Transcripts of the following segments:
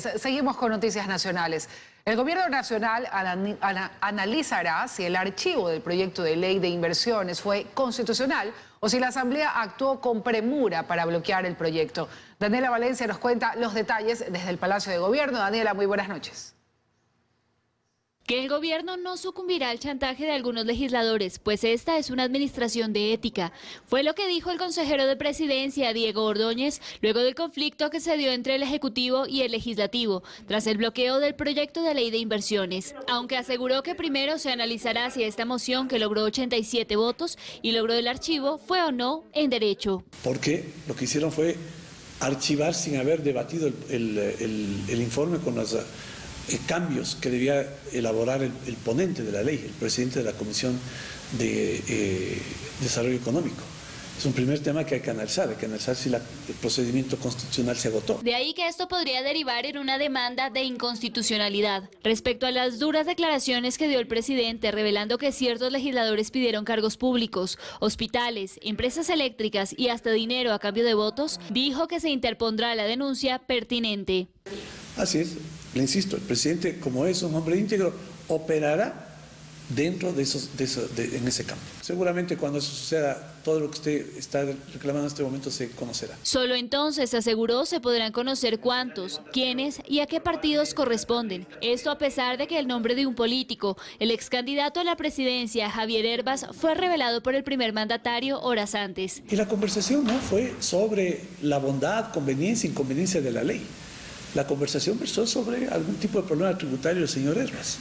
Seguimos con noticias nacionales. El gobierno nacional analizará si el archivo del proyecto de ley de inversiones fue constitucional o si la Asamblea actuó con premura para bloquear el proyecto. Daniela Valencia nos cuenta los detalles desde el Palacio de Gobierno. Daniela, muy buenas noches. Que el gobierno no sucumbirá al chantaje de algunos legisladores, pues esta es una administración de ética. Fue lo que dijo el consejero de Presidencia, Diego Ordóñez, luego del conflicto que se dio entre el Ejecutivo y el Legislativo, tras el bloqueo del proyecto de ley de inversiones. Aunque aseguró que primero se analizará si esta moción, que logró 87 votos y logró el archivo, fue o no en derecho. Porque lo que hicieron fue archivar sin haber debatido el informe con las cambios que debía elaborar el ponente de la ley, el presidente de la Comisión de Desarrollo Económico. Es un primer tema que hay que analizar si el procedimiento constitucional se agotó. De ahí que esto podría derivar en una demanda de inconstitucionalidad. Respecto a las duras declaraciones que dio el presidente, revelando que ciertos legisladores pidieron cargos públicos, hospitales, empresas eléctricas y hasta dinero a cambio de votos, dijo que se interpondrá la denuncia pertinente. Así es. Le insisto, el presidente, como es un hombre íntegro, operará dentro en ese campo. Seguramente cuando eso suceda, todo lo que usted está reclamando en este momento se conocerá. Solo entonces, aseguró, se podrán conocer cuántos, quiénes y a qué partidos corresponden. Esto a pesar de que el nombre de un político, el ex candidato a la presidencia, Javier Hervas, fue revelado por el primer mandatario horas antes. Y la conversación no fue sobre la bondad, conveniencia, inconveniencia de la ley. La conversación versó sobre algún tipo de problema tributario del señor Hervas.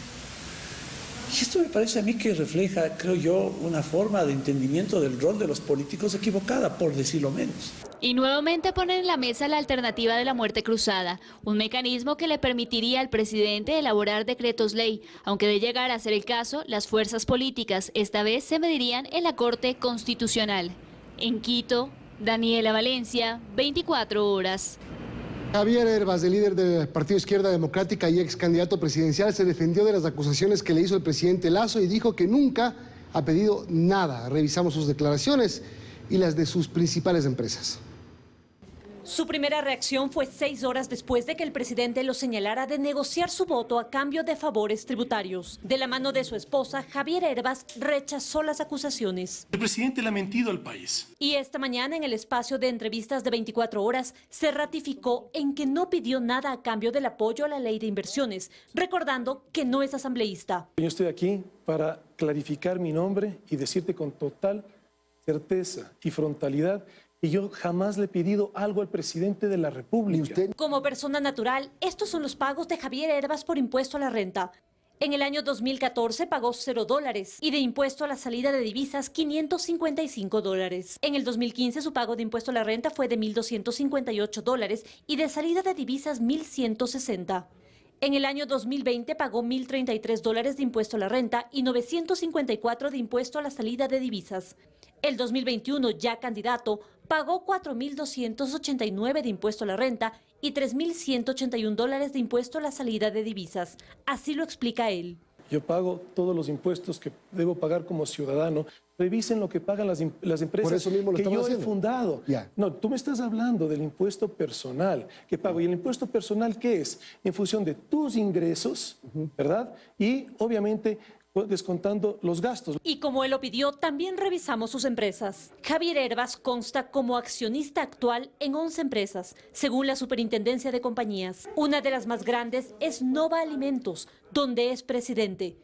Y esto me parece a mí que refleja, creo yo, una forma de entendimiento del rol de los políticos equivocada, por decirlo menos. Y nuevamente ponen en la mesa la alternativa de la muerte cruzada, un mecanismo que le permitiría al presidente elaborar decretos ley, aunque de llegar a ser el caso, las fuerzas políticas esta vez se medirían en la Corte Constitucional. En Quito, Daniela Valencia, 24 horas. Javier Hervas, el líder del Partido Izquierda Democrática y ex candidato presidencial, se defendió de las acusaciones que le hizo el presidente Lasso y dijo que nunca ha pedido nada. Revisamos sus declaraciones y las de sus principales empresas. Su primera reacción fue 6 horas después de que el presidente lo señalara de negociar su voto a cambio de favores tributarios. De la mano de su esposa, Javier Hervas rechazó las acusaciones. El presidente le ha mentido al país. Y esta mañana, en el espacio de entrevistas de 24 horas, se ratificó en que no pidió nada a cambio del apoyo a la ley de inversiones, recordando que no es asambleísta. Yo estoy aquí para clarificar mi nombre y decirte con total certeza y frontalidad y yo jamás le he pedido algo al presidente de la República. Como persona natural, estos son los pagos de Javier Hervas por impuesto a la renta. En el año 2014 pagó $0 y de impuesto a la salida de divisas $555. En el 2015 su pago de impuesto a la renta fue de $1.258 y de salida de divisas $1.160. En el año 2020 pagó $1.033 de impuesto a la renta y $954 de impuesto a la salida de divisas. El 2021, ya candidato, pagó $4.289 de impuesto a la renta y $3.181 de impuesto a la salida de divisas. Así lo explica él. Yo pago todos los impuestos que debo pagar como ciudadano. Revisen lo que pagan las empresas Por eso mismo lo que yo haciendo. he fundado. Ya. No, tú me estás hablando del impuesto personal que pago. ¿Y el impuesto personal qué es? En función de tus ingresos, ¿verdad? Y obviamente descontando los gastos. Y como él lo pidió, también revisamos sus empresas. Javier Hervas consta como accionista actual en 11 empresas, según la Superintendencia de Compañías. Una de las más grandes es Nova Alimentos, donde es presidente.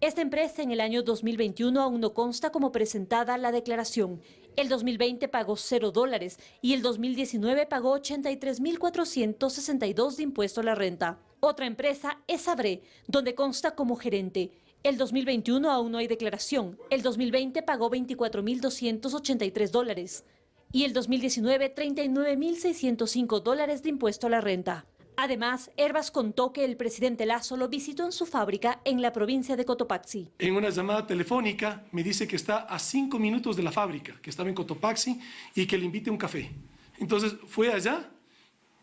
Esta empresa en el año 2021 aún no consta como presentada la declaración. El 2020 pagó $0 y el 2019 pagó $83.462 de impuesto a la renta. Otra empresa es Sabré, donde consta como gerente. El 2021 aún no hay declaración. El 2020 pagó $24.283 y el 2019 $39.605 de impuesto a la renta. Además, Hervas contó que el presidente Lasso lo visitó en su fábrica en la provincia de Cotopaxi. En una llamada telefónica me dice que está a 5 minutos de la fábrica, que estaba en Cotopaxi y que le invite un café. Entonces fue allá,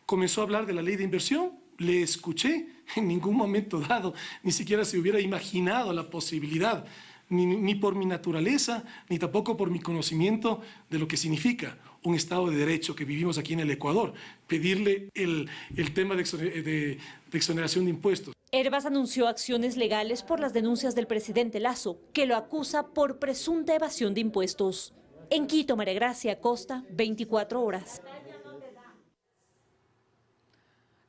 comenzó a hablar de la ley de inversión, le escuché, en ningún momento dado, ni siquiera se hubiera imaginado la posibilidad, ni por mi naturaleza, ni tampoco por mi conocimiento de lo que significa. un Estado de Derecho que vivimos aquí en el Ecuador, pedirle el tema de exoneración de impuestos. Hervas anunció acciones legales por las denuncias del presidente Lasso, que lo acusa por presunta evasión de impuestos. En Quito, María Gracia Costa, 24 horas.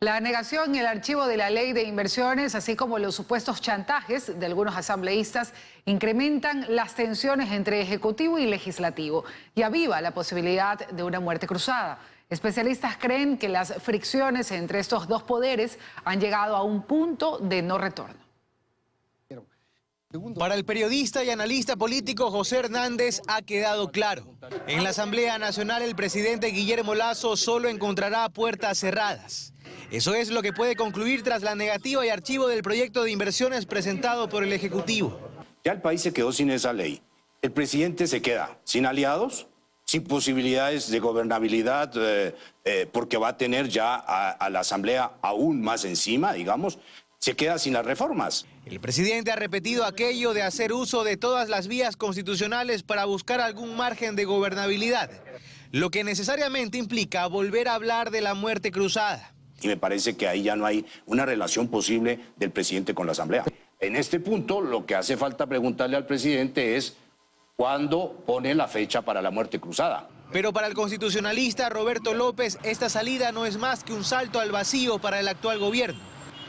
La negación en el archivo de la ley de inversiones, así como los supuestos chantajes de algunos asambleístas, incrementan las tensiones entre Ejecutivo y Legislativo y aviva la posibilidad de una muerte cruzada. Especialistas creen que las fricciones entre estos dos poderes han llegado a un punto de no retorno. Para el periodista y analista político José Hernández ha quedado claro. En la Asamblea Nacional el presidente Guillermo Lasso solo encontrará puertas cerradas. Eso es lo que puede concluir tras la negativa y archivo del proyecto de inversiones presentado por el Ejecutivo. Ya el país se quedó sin esa ley. El presidente se queda sin aliados, sin posibilidades de gobernabilidad, porque va a tener ya a la Asamblea aún más encima, digamos. Se queda sin las reformas. El presidente ha repetido aquello de hacer uso de todas las vías constitucionales para buscar algún margen de gobernabilidad, lo que necesariamente implica volver a hablar de la muerte cruzada. Y me parece que ahí ya no hay una relación posible del presidente con la Asamblea. En este punto, lo que hace falta preguntarle al presidente es cuándo pone la fecha para la muerte cruzada. Pero para el constitucionalista Roberto López, esta salida no es más que un salto al vacío para el actual gobierno.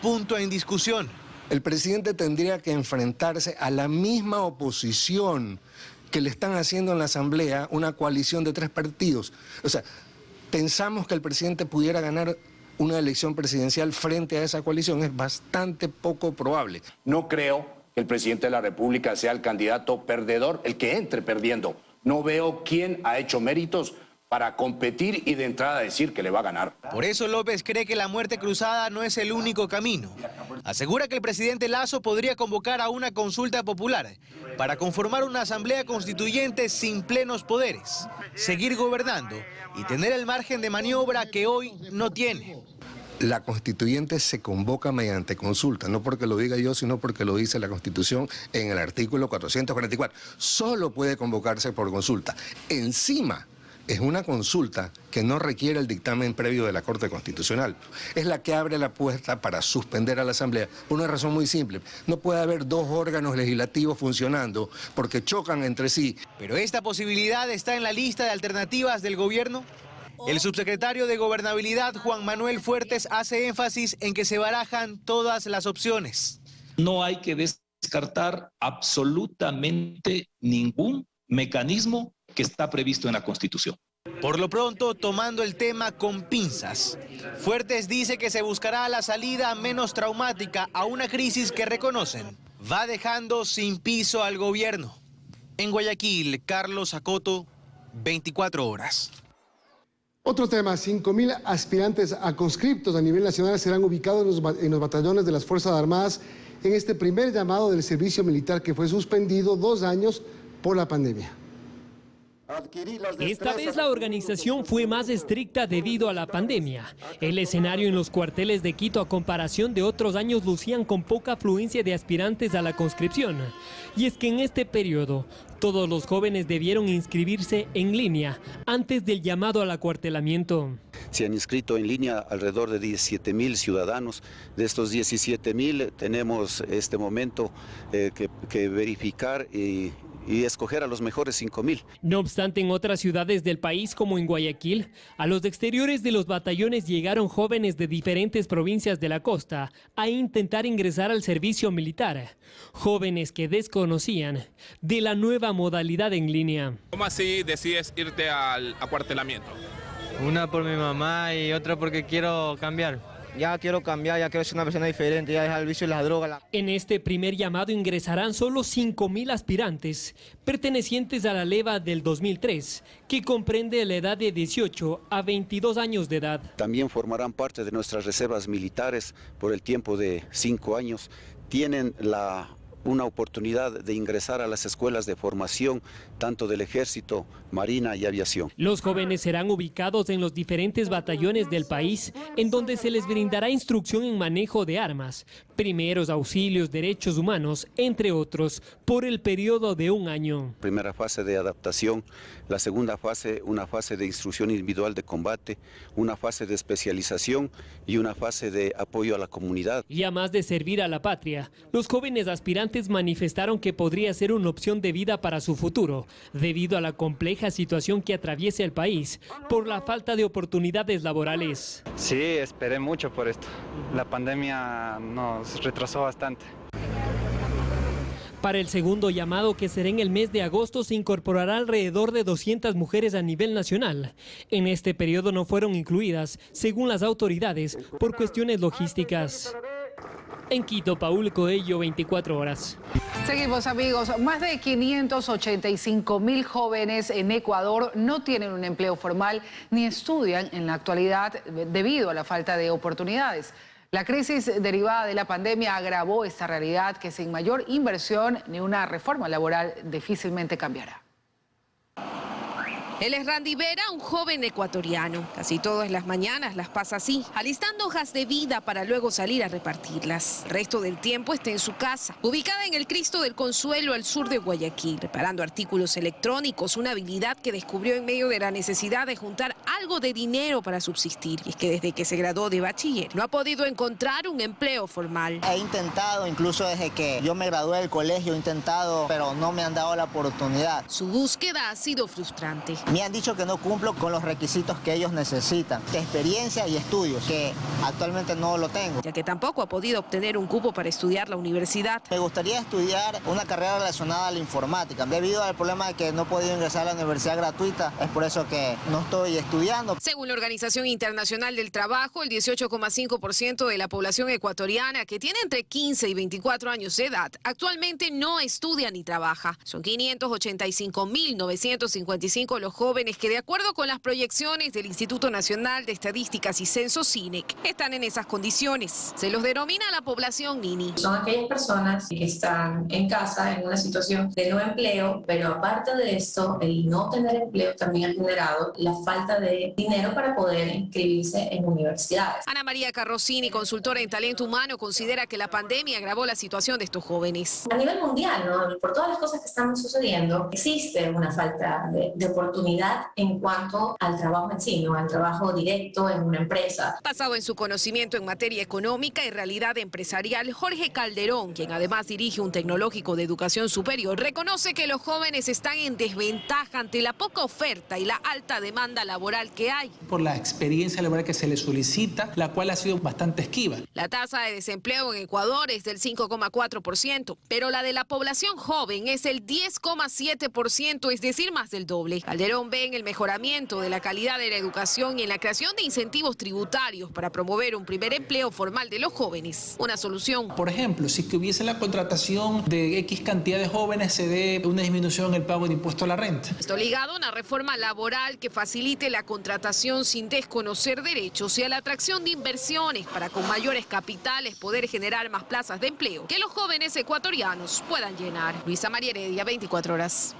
Punto en discusión. El presidente tendría que enfrentarse a la misma oposición que le están haciendo en la Asamblea una coalición de 3 partidos. O sea, pensamos que el presidente pudiera ganar una elección presidencial frente a esa coalición. Es bastante poco probable. No creo que el presidente de la República sea el candidato perdedor, el que entre perdiendo. No veo quién ha hecho méritos para competir y de entrada decir que le va a ganar. Por eso López cree que la muerte cruzada no es el único camino. Asegura que el presidente Lasso podría convocar a una consulta popular para conformar una asamblea constituyente sin plenos poderes, seguir gobernando y tener el margen de maniobra que hoy no tiene. La constituyente se convoca mediante consulta, no porque lo diga yo, sino porque lo dice la Constitución en el artículo 444. Solo puede convocarse por consulta. Encima, es una consulta que no requiere el dictamen previo de la Corte Constitucional. Es la que abre la puerta para suspender a la Asamblea. Por una razón muy simple. No puede haber 2 órganos legislativos funcionando porque chocan entre sí. ¿Pero esta posibilidad está en la lista de alternativas del gobierno? El subsecretario de Gobernabilidad, Juan Manuel Fuertes, hace énfasis en que se barajan todas las opciones. No hay que descartar absolutamente ningún mecanismo que está previsto en la Constitución. Por lo pronto, tomando el tema con pinzas, Fuertes dice que se buscará la salida menos traumática a una crisis que reconocen va dejando sin piso al gobierno. En Guayaquil, Carlos Acoto, 24 horas. Otro tema, 5.000 aspirantes a conscriptos a nivel nacional serán ubicados en los batallones de las Fuerzas Armadas en este primer llamado del servicio militar que fue suspendido 2 años por la pandemia. Esta vez la organización fue más estricta debido a la pandemia. El escenario en los cuarteles de Quito a comparación de otros años lucían con poca afluencia de aspirantes a la conscripción. Y es que en este periodo todos los jóvenes debieron inscribirse en línea antes del llamado al acuartelamiento. Se han inscrito en línea alrededor de 17.000 ciudadanos. De estos 17.000 tenemos este momento que verificar y escoger a los mejores 5.000. No obstante, en otras ciudades del país, como en Guayaquil, a los exteriores de los batallones llegaron jóvenes de diferentes provincias de la costa a intentar ingresar al servicio militar. Jóvenes que desconocían de la nueva modalidad en línea. ¿Cómo así decides irte al acuartelamiento? Una por mi mamá y otra porque quiero cambiar. Ya quiero cambiar, ya quiero ser una persona diferente, ya dejar el vicio y las drogas. En este primer llamado ingresarán solo 5.000 aspirantes pertenecientes a la leva del 2003, que comprende la edad de 18 a 22 años de edad. También formarán parte de nuestras reservas militares por el tiempo de 5 años. Tienen la una oportunidad de ingresar a las escuelas de formación, tanto del Ejército, Marina y Aviación. Los jóvenes serán ubicados en los diferentes batallones del país, en donde se les brindará instrucción en manejo de armas, primeros auxilios, derechos humanos, entre otros, por el periodo de 1 año. Primera fase de adaptación, la segunda fase, una fase de instrucción individual de combate, una fase de especialización y una fase de apoyo a la comunidad. Y a más de servir a la patria, los jóvenes aspirantes manifestaron que podría ser una opción de vida para su futuro, debido a la compleja situación que atraviesa el país por la falta de oportunidades laborales. Sí, esperé mucho por esto. La pandemia nos retrasó bastante. Para el segundo llamado, que será en el mes de agosto, se incorporará alrededor de 200 mujeres a nivel nacional. En este periodo no fueron incluidas, según las autoridades, por cuestiones logísticas. En Quito, Paul Coello, 24 horas. Seguimos, amigos. Más de 585.000 jóvenes en Ecuador no tienen un empleo formal ni estudian en la actualidad debido a la falta de oportunidades. La crisis derivada de la pandemia agravó esta realidad que sin mayor inversión ni una reforma laboral difícilmente cambiará. Él es Randy Vera, un joven ecuatoriano. Casi todas las mañanas las pasa así, alistando hojas de vida para luego salir a repartirlas. El resto del tiempo está en su casa, ubicada en el Cristo del Consuelo al sur de Guayaquil, reparando artículos electrónicos, una habilidad que descubrió en medio de la necesidad de juntar algo de dinero para subsistir. Y es que desde que se graduó de bachiller no ha podido encontrar un empleo formal. He intentado, incluso desde que yo me gradué del colegio, he intentado, pero no me han dado la oportunidad. Su búsqueda ha sido frustrante. Me han dicho que no cumplo con los requisitos que ellos necesitan, de experiencia y estudios, que actualmente no lo tengo. Ya que tampoco ha podido obtener un cupo para estudiar la universidad. Me gustaría estudiar una carrera relacionada a la informática. Debido al problema de que no he podido ingresar a la universidad gratuita, es por eso que no estoy estudiando. Según la Organización Internacional del Trabajo, el 18,5% de la población ecuatoriana que tiene entre 15 y 24 años de edad actualmente no estudia ni trabaja. Son 585.955 los jóvenes que, de acuerdo con las proyecciones del Instituto Nacional de Estadísticas y Censos INEC, están en esas condiciones. Se los denomina la población Nini. Son aquellas personas que están en casa en una situación de no empleo, pero aparte de esto, el no tener empleo también ha generado la falta de dinero para poder inscribirse en universidades. Ana María Carrocini, consultora en talento humano, considera que la pandemia agravó la situación de estos jóvenes. A nivel mundial, ¿no? Por todas las cosas que están sucediendo, existe una falta de oportunidad en cuanto al trabajo en sí, ¿no? Al trabajo directo en una empresa. Basado en su conocimiento en materia económica y realidad empresarial, Jorge Calderón, quien además dirige un tecnológico de educación superior, reconoce que los jóvenes están en desventaja ante la poca oferta y la alta demanda laboral que hay. Por la experiencia laboral que se les solicita, la cual ha sido bastante esquiva. La tasa de desempleo en Ecuador es del 5,4%, pero la de la población joven es el 10,7%, es decir, más del doble. Calderón ve en el mejoramiento de la calidad de la educación y en la creación de incentivos tributarios para promover un primer empleo formal de los jóvenes una solución. Por ejemplo, si que hubiese la contratación de X cantidad de jóvenes, se dé una disminución en el pago de impuesto a la renta. Esto ligado a una reforma laboral que facilite la contratación sin desconocer derechos y a la atracción de inversiones para con mayores capitales poder generar más plazas de empleo que los jóvenes ecuatorianos puedan llenar. Luisa María Heredia, 24 horas.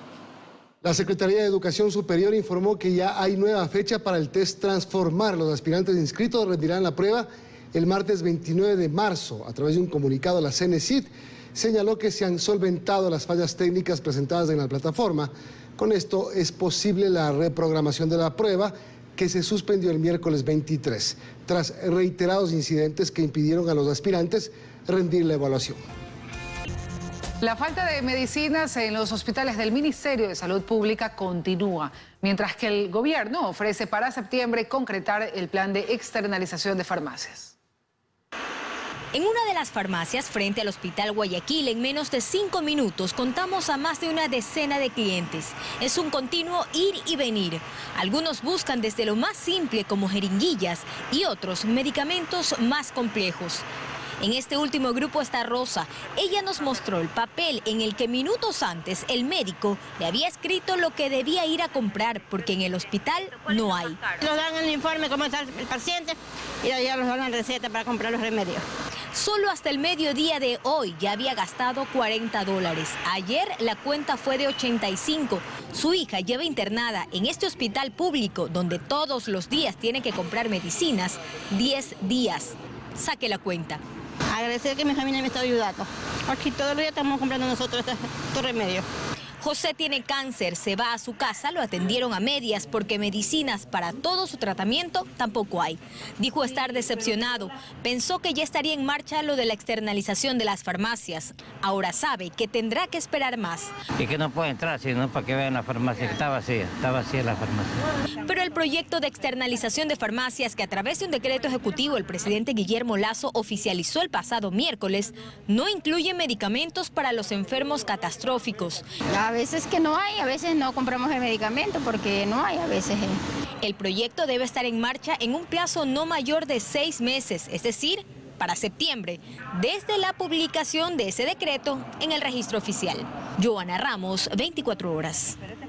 La Secretaría de Educación Superior informó que ya hay nueva fecha para el test Transformar. Los aspirantes inscritos rendirán la prueba el martes 29 de marzo. A través de un comunicado, la CNESID señaló que se han solventado las fallas técnicas presentadas en la plataforma. Con esto es posible la reprogramación de la prueba, que se suspendió el miércoles 23, tras reiterados incidentes que impidieron a los aspirantes rendir la evaluación. La falta de medicinas en los hospitales del Ministerio de Salud Pública continúa, mientras que el gobierno ofrece para septiembre concretar el plan de externalización de farmacias. En una de las farmacias frente al Hospital Guayaquil, en menos de 5 minutos, contamos a más de una decena de clientes. Es un continuo ir y venir. Algunos buscan desde lo más simple como jeringuillas y otros medicamentos más complejos. En este último grupo está Rosa. Ella nos mostró el papel en el que minutos antes el médico le había escrito lo que debía ir a comprar, porque en el hospital no hay. Nos dan el informe cómo está el paciente y allá nos dan la receta para comprar los remedios. Solo hasta el mediodía de hoy ya había gastado $40. Ayer la cuenta fue de 85. Su hija lleva internada en este hospital público donde todos los días tiene que comprar medicinas 10 días. Saque la cuenta. Agradecer que mi familia me está ayudando. Aquí todos los días estamos comprando nosotros estos remedios. José tiene cáncer, se va a su casa, lo atendieron a medias porque medicinas para todo su tratamiento tampoco hay. Dijo estar decepcionado, pensó que ya estaría en marcha lo de la externalización de las farmacias. Ahora sabe que tendrá que esperar más. Y que no puede entrar, sino para que vean la farmacia, que está vacía la farmacia. Pero el proyecto de externalización de farmacias que a través de un decreto ejecutivo el presidente Guillermo Lasso oficializó el pasado miércoles, no incluye medicamentos para los enfermos catastróficos. A veces que no hay, a veces no compramos el medicamento porque no hay a veces. El proyecto debe estar en marcha en un plazo no mayor de 6 meses, es decir, para septiembre, desde la publicación de ese decreto en el registro oficial. Joana Ramos, 24 horas.